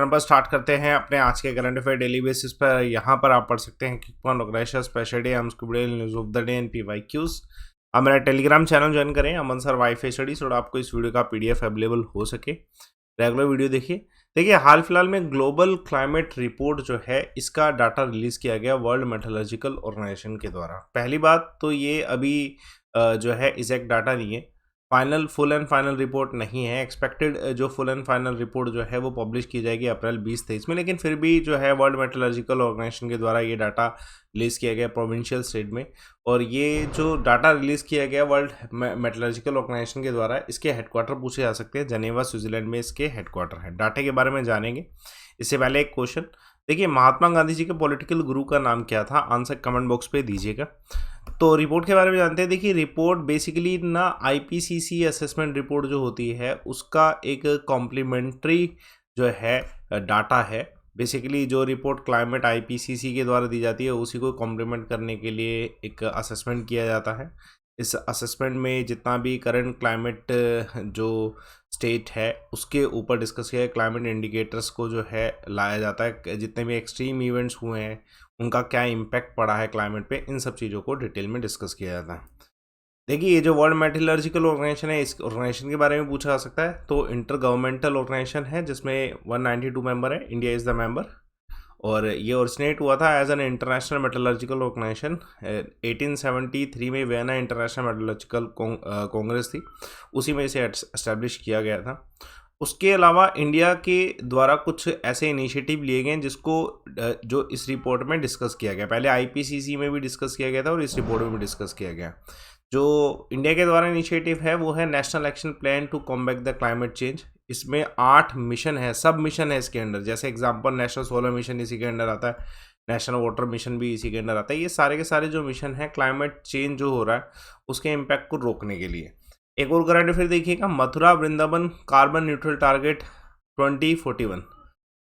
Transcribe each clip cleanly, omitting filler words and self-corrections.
पर स्टार्ट करते हैं अपने आज के करंट अफेयर डेली बेसिस पर। यहाँ पर आप पढ़ सकते हैं कि कौन organiser special day news of the day and PYQs। आप मेरा टेलीग्राम चैनल ज्वाइन करें अमन सर वाईफाई स्टडीज और आपको इस वीडियो का PDF अवेलेबल हो सके। रेगुलर वीडियो देखिए हाल फिलहाल में ग्लोबल क्लाइमेट रिपोर्ट जो है इसका डाटा रिलीज किया गया वर्ल्ड मेट्रोलॉजिकल ऑर्गेनाइजेशन के द्वारा। पहली बात तो ये अभी जो है एग्जैक्ट डाटा नहीं है, फुल एंड फाइनल रिपोर्ट नहीं है। एक्सपेक्टेड जो फुल एंड फाइनल रिपोर्ट जो है वो पब्लिश की जाएगी अप्रैल 2023 में, लेकिन फिर भी जो है वर्ल्ड मेट्रोलॉजिकल ऑर्गेनाइजेशन के द्वारा ये डाटा रिलीज़ किया गया प्रोविंशियल स्टेट में। और ये जो डाटा रिलीज़ किया गया वर्ल्ड मेट्रोलॉजिकल ऑर्गेनाइजेशन के द्वारा, इसके हेडक्वार्टर पूछे जा सकते हैं, जनेवा स्विट्जरलैंड में इसके हेडक्वार्टर है। डाटा के बारे में जानेंगे इससे पहले एक क्वेश्चन देखिए, महात्मा गांधी जी के पॉलिटिकल गुरु का नाम क्या था? आंसर कमेंट बॉक्स पे दीजिएगा। तो रिपोर्ट के बारे में जानते हैं। देखिए रिपोर्ट बेसिकली ना IPCC असेसमेंट रिपोर्ट जो होती है उसका एक कॉम्प्लीमेंट्री जो है डाटा है। बेसिकली जो रिपोर्ट क्लाइमेट IPCC के द्वारा दी जाती है उसी को कॉम्प्लीमेंट करने के लिए एक असेसमेंट किया जाता है। इस असेसमेंट में जितना भी करंट क्लाइमेट जो स्टेट है उसके ऊपर डिस्कस किया है, क्लाइमेट इंडिकेटर्स को जो है लाया जाता है, जितने भी एक्सट्रीम इवेंट्स हुए हैं उनका क्या इम्पैक्ट पड़ा है क्लाइमेट पे, इन सब चीज़ों को डिटेल में डिस्कस किया जाता है। देखिए ये जो वर्ल्ड मेट्रोलॉजिकल ऑर्गेनाइजेशन है, इस ऑर्गेनाइजेशन के बारे में पूछा जा सकता है। तो इंटर गवर्नमेंटल ऑर्गेनाइजेशन है जिसमें 192 मेंबर है, इंडिया इज़ द मेंबर। और ये ओरिजिनेट हुआ था as an international meteorological organization 1873 में। वियना इंटरनेशनल मेट्रोलॉजिकल कांग्रेस थी, उसी में इसे एस्टेब्लिश किया गया था। उसके अलावा इंडिया के द्वारा कुछ ऐसे इनिशिएटिव लिए गए जिसको जो इस रिपोर्ट में डिस्कस किया गया। पहले IPCC में भी डिस्कस किया गया था और इस रिपोर्ट में भी डिस्कस किया गया। जो इंडिया के द्वारा इनिशिएटिव है वो है national action plan to combat the climate change. इसमें 8 मिशन है, सब मिशन है इसके अंदर। जैसे एग्जांपल नेशनल सोलर मिशन इसी के अंदर आता है, नेशनल वाटर मिशन भी इसी के अंदर आता है। ये सारे के सारे जो मिशन है क्लाइमेट चेंज जो हो रहा है उसके इम्पैक्ट को रोकने के लिए। एक और करंट अफेयर देखिएगा, Mathura Vrindavan carbon neutral target 2041।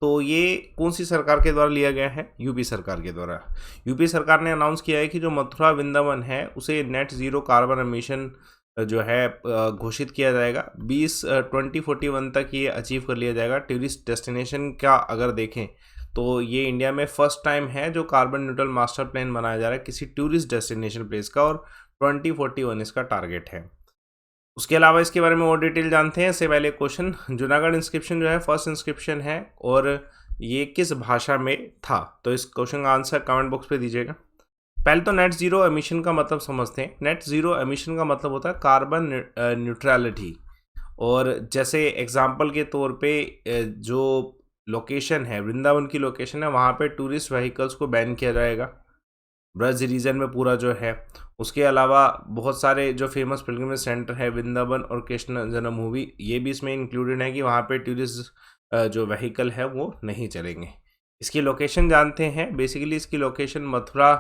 तो ये कौन सी सरकार के द्वारा लिया गया है? यूपी सरकार के द्वारा। यूपी सरकार ने अनाउंस किया है कि जो मथुरा वृंदावन है उसे नेट ज़ीरो कार्बन एमिशन जो है घोषित किया जाएगा। 2041 तक ये अचीव कर लिया जाएगा। टूरिस्ट डेस्टिनेशन का अगर देखें तो ये इंडिया में फर्स्ट टाइम है जो कार्बन न्यूट्रल मास्टर प्लान बनाया जा रहा है किसी टूरिस्ट डेस्टिनेशन प्लेस का, और 2041 इसका टारगेट है। उसके अलावा इसके बारे में और डिटेल जानते हैं। इससे पहले क्वेश्चन, जूनागढ़ इंस्क्रिप्शन जो है फर्स्ट इंस्क्रिप्शन है और ये किस भाषा में था? तो इस क्वेश्चन का आंसर कमेंट बॉक्स पे दीजिएगा। पहले तो नेट ज़ीरो एमिशन का मतलब समझते हैं। नेट ज़ीरो एमिशन का मतलब होता है कार्बन न्यूट्रलिटी। और जैसे एग्जांपल के तौर पे जो लोकेशन है वृंदावन की लोकेशन है, वहाँ पे टूरिस्ट व्हीकल्स को बैन किया जाएगा ब्रज रीजन में पूरा जो है। उसके अलावा बहुत सारे जो फेमस पिलग्रिमेज सेंटर है वृंदावन और कृष्ण जन्मभूमि, ये भी इसमें इंक्लूडेड है कि वहाँ पे टूरिस्ट जो व्हीकल है वो नहीं चलेंगे। इसकी लोकेशन जानते हैं। बेसिकली इसकी लोकेशन मथुरा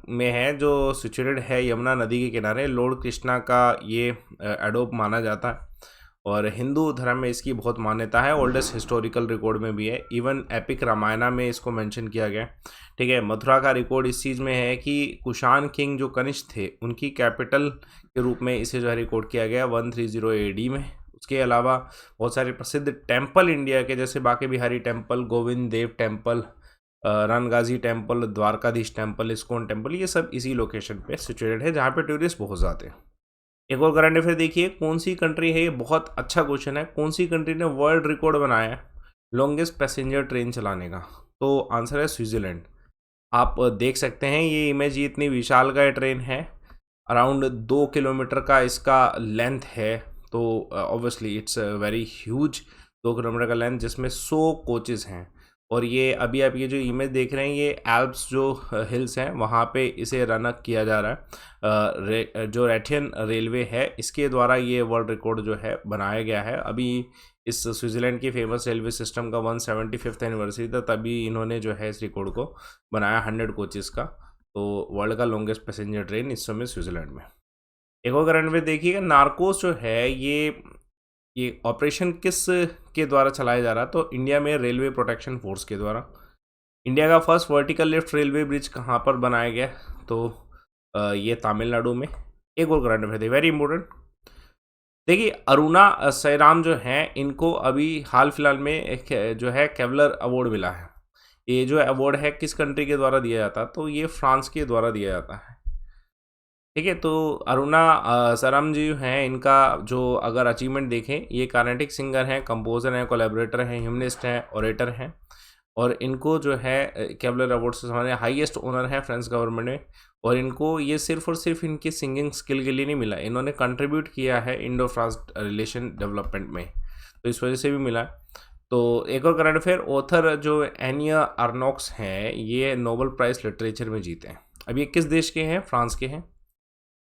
में है जो सिचुएटेड है यमुना नदी के किनारे। लॉर्ड कृष्णा का ये एडोप माना जाता है और हिंदू धर्म में इसकी बहुत मान्यता है। ओल्डेस्ट हिस्टोरिकल रिकॉर्ड में भी है, इवन एपिक रामायणा में इसको मेंशन किया गया। ठीक है, मथुरा का रिकॉर्ड इस चीज़ में है कि कुषाण किंग जो कनिष्क थे उनकी कैपिटल के रूप में इसे जो है रिकॉर्ड किया गया 130 AD में। उसके अलावा बहुत सारे प्रसिद्ध टेम्पल इंडिया के, जैसे Banke Bihari temple, Govind Dev temple, Rangaji temple, Dwarkadhish temple, ISKCON temple, ये सब इसी लोकेशन पे सिचुएटेड है जहाँ पे टूरिस्ट बहुत जाते हैं। एक और करंट अफेयर देखिए, कौन सी कंट्री है, ये बहुत अच्छा क्वेश्चन है, कौन सी कंट्री ने वर्ल्ड रिकॉर्ड बनाया है लॉन्गेस्ट पैसेंजर ट्रेन चलाने का? तो आंसर है स्विट्जरलैंड। आप देख सकते हैं ये इमेज, ये इतनी विशाल का ट्रेन है, अराउंड 2 किलोमीटर का इसका लेंथ है। तो obviously it's very huge, 2 kilometre का लेंथ जिसमें 100 कोचेज़ हैं। और ये अभी आप ये जो इमेज देख रहे हैं ये एल्प्स जो हिल्स हैं वहाँ पे इसे रन अप किया जा रहा है। जो रशियन रेलवे है इसके द्वारा ये वर्ल्ड रिकॉर्ड जो है बनाया गया है। अभी इस स्विट्ज़रलैंड की फेमस रेलवे सिस्टम का 175th एनिवर्सरी था, तभी इन्होंने जो है इस रिकॉर्ड को बनाया 100 कोचेज़ का। तो वर्ल्ड का लॉन्गेस्ट पैसेंजर ट्रेन इस समय स्विट्ज़रलैंड में। एक और करंट में देखिएगा, नार्कोस जो है ये ऑपरेशन किस के द्वारा चलाया जा रहा है? तो इंडिया में रेलवे प्रोटेक्शन फोर्स के द्वारा। इंडिया का first vertical lift railway bridge कहाँ पर बनाया गया? तो ये तमिलनाडु में। एक और करंट अफेयर वेरी इंपॉर्टेंट, देखिए अरुणा सैराम जो हैं इनको अभी हाल फिलहाल में एक जो है केवलर अवार्ड मिला है। ये जो अवार्ड है किस कंट्री के द्वारा दिया जाता है, तो ये फ्रांस के द्वारा दिया जाता है। ठीक है, तो अरुणा सैराम जी जो हैं इनका जो अगर अचीवमेंट देखें, ये कार्नेटिक सिंगर हैं, कंपोजर हैं, कोलैबोरेटर हैं, ह्यूमनिस्ट हैं, ओरेटर हैं और इनको जो है केवलर अवार्ड से हमारे हाईएस्ट ऑनर है फ्रेंच गवर्नमेंट में। और इनको ये सिर्फ और सिर्फ इनकी सिंगिंग स्किल के लिए नहीं मिला, इन्होंने कंट्रीब्यूट किया है इंडो फ्रांस रिलेशन डेवलपमेंट में, तो इस वजह से भी मिला। तो एक और करंट अफेयर, ऑथर जो एनिया आर्नोक्स हैं ये नोबेल प्राइज़ लिटरेचर में जीते हैं। अब ये किस देश के हैं? फ्रांस के हैं।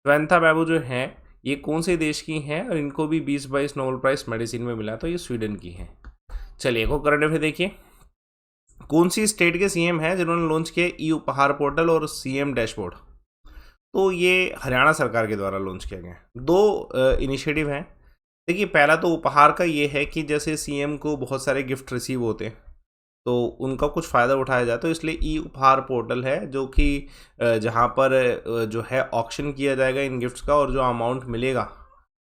श्वेता बाबू जो हैं ये कौन से देश की हैं और इनको भी 2022 नोबेल प्राइज़ मेडिसिन में मिला, तो ये स्वीडन की हैं। चलिए एक और करंट अफेयर देखिए, कौन सी स्टेट के सीएम हैं जिन्होंने लॉन्च किया ई उपहार पोर्टल और सीएम डैशबोर्ड? तो ये हरियाणा सरकार के द्वारा लॉन्च किया गया है। दो इनिशिएटिव हैं। देखिए पहला तो उपहार का ये है कि जैसे सीएम को बहुत सारे गिफ्ट रिसीव होते हैं तो उनका कुछ फ़ायदा उठाया जाए, तो इसलिए ई उपहार पोर्टल है जो कि जहाँ पर जो है ऑक्शन किया जाएगा इन गिफ्ट्स का और जो अमाउंट मिलेगा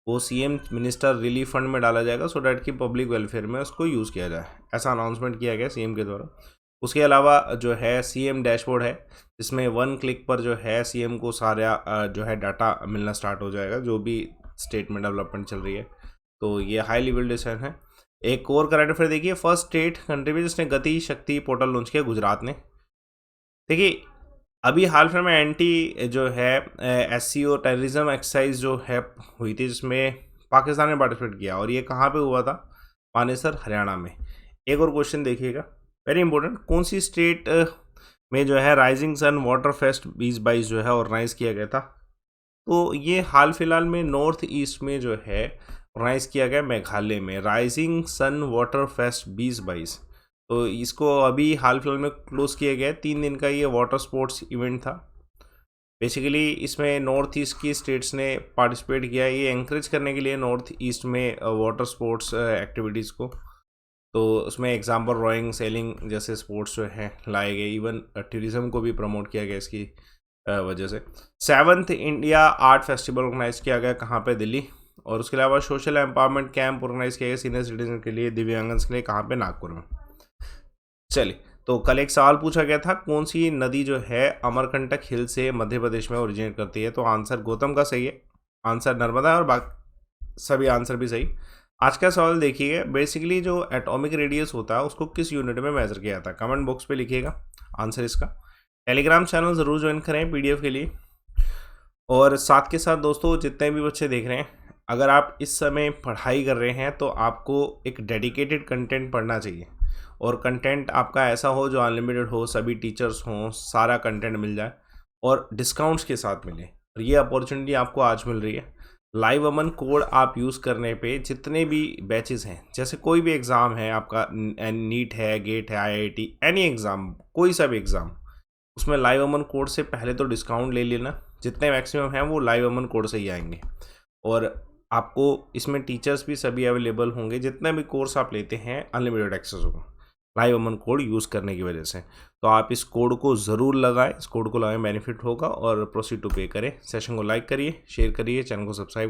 वो सीएम मिनिस्टर रिलीफ फंड में डाला जाएगा सो डैट कि पब्लिक वेलफेयर में उसको यूज़ किया जाए। ऐसा अनाउंसमेंट किया गया सीएम के द्वारा। उसके अलावा जो है सीएम डैशबोर्ड है जिसमें 1 क्लिक पर जो है सीएम को सारा जो है डाटा मिलना स्टार्ट हो जाएगा जो भी स्टेट में डेवलपमेंट चल रही है। तो ये हाई लेवल डिसीजन है। एक और करंट अफेयर देखिए, फर्स्ट स्टेट कंट्री में जिसने गति शक्ति पोर्टल लॉन्च किया, गुजरात ने। देखिए अभी हाल फिलहाल में एंटी जो है SCO टेररिज्म एक्सरसाइज जो है हुई थी जिसमें पाकिस्तान ने पार्टिसिपेट किया और ये कहाँ पे हुआ था? मानेसर हरियाणा में। एक और क्वेश्चन देखिएगा वेरी इंपॉर्टेंट, कौन सी स्टेट में जो है राइजिंग सन वाटर फेस्ट 2022 जो है ऑर्गेनाइज किया गया था? तो ये हाल फिलहाल में नॉर्थ ईस्ट में जो है ऑर्गेनाइज किया गया मेघालय में, राइजिंग सन वाटर फेस्ट 2022। तो इसको अभी हाल फिलहाल में क्लोज किया गया है। 3 दिन का ये वाटर स्पोर्ट्स इवेंट था। बेसिकली इसमें नॉर्थ ईस्ट की स्टेट्स ने पार्टिसिपेट किया, ये एंकरेज करने के लिए नॉर्थ ईस्ट में वाटर स्पोर्ट्स एक्टिविटीज़ को। तो उसमें एग्जाम्पल रोइंग, सेलिंग जैसे स्पोर्ट्स जो हैं लाए गए। इवन टूरिज़्म को भी प्रमोट किया गया इसकी वजह से। 7th India art festival organise किया गया, कहाँ पे? दिल्ली। और उसके अलावा सोशल एम्पावरमेंट कैंप ऑर्गेनाइज किया गया सीनियर सिटीजन के लिए, दिव्यांगन के लिए, कहाँ पे? नागपुर में। चलिए तो कल एक सवाल पूछा गया था, कौन सी नदी जो है अमरकंटक हिल से मध्य प्रदेश में ओरिजिनेट करती है? तो आंसर गौतम का सही है, आंसर नर्मदा है और बाकी सभी आंसर भी सही। आज का सवाल देखिए, बेसिकली जो एटॉमिक रेडियस होता है उसको किस यूनिट में मेजर किया जाता है? कमेंट बॉक्स पे लिखिएगा आंसर इसका। टेलीग्राम चैनल ज़रूर ज्वाइन करें PDF के लिए। और साथ के साथ दोस्तों जितने भी बच्चे देख रहे हैं, अगर आप इस समय पढ़ाई कर रहे हैं तो आपको एक डेडिकेटेड कंटेंट पढ़ना चाहिए और कंटेंट आपका ऐसा हो जो अनलिमिटेड हो, सभी टीचर्स हों, सारा कंटेंट मिल जाए और डिस्काउंट्स के साथ मिले। और ये अपॉर्चुनिटी आपको आज मिल रही है। लाइव अमन कोड आप यूज़ करने पे जितने भी बैचेस हैं, जैसे कोई भी एग्ज़ाम है आपका, नीट है, गेट है, IIT, एनी एग्ज़ाम, कोई सा भी एग्ज़ाम, उसमें लाइव अमन कोड से पहले तो डिस्काउंट ले लेना। जितने मैक्सिमम हैं वो लाइव अमन कोड से ही आएंगे और आपको इसमें टीचर्स भी सभी अवेलेबल होंगे। जितने भी कोर्स आप लेते हैं अनलिमिटेड एक्सेस होगा लाइव अमन कोड यूज़ करने की वजह से। तो आप इस कोड को ज़रूर लगाएं, इस कोड को लगाएं, बेनिफिट होगा। और प्रोसीड टू पे करें। सेशन को लाइक करिए, शेयर करिए, चैनल को सब्सक्राइब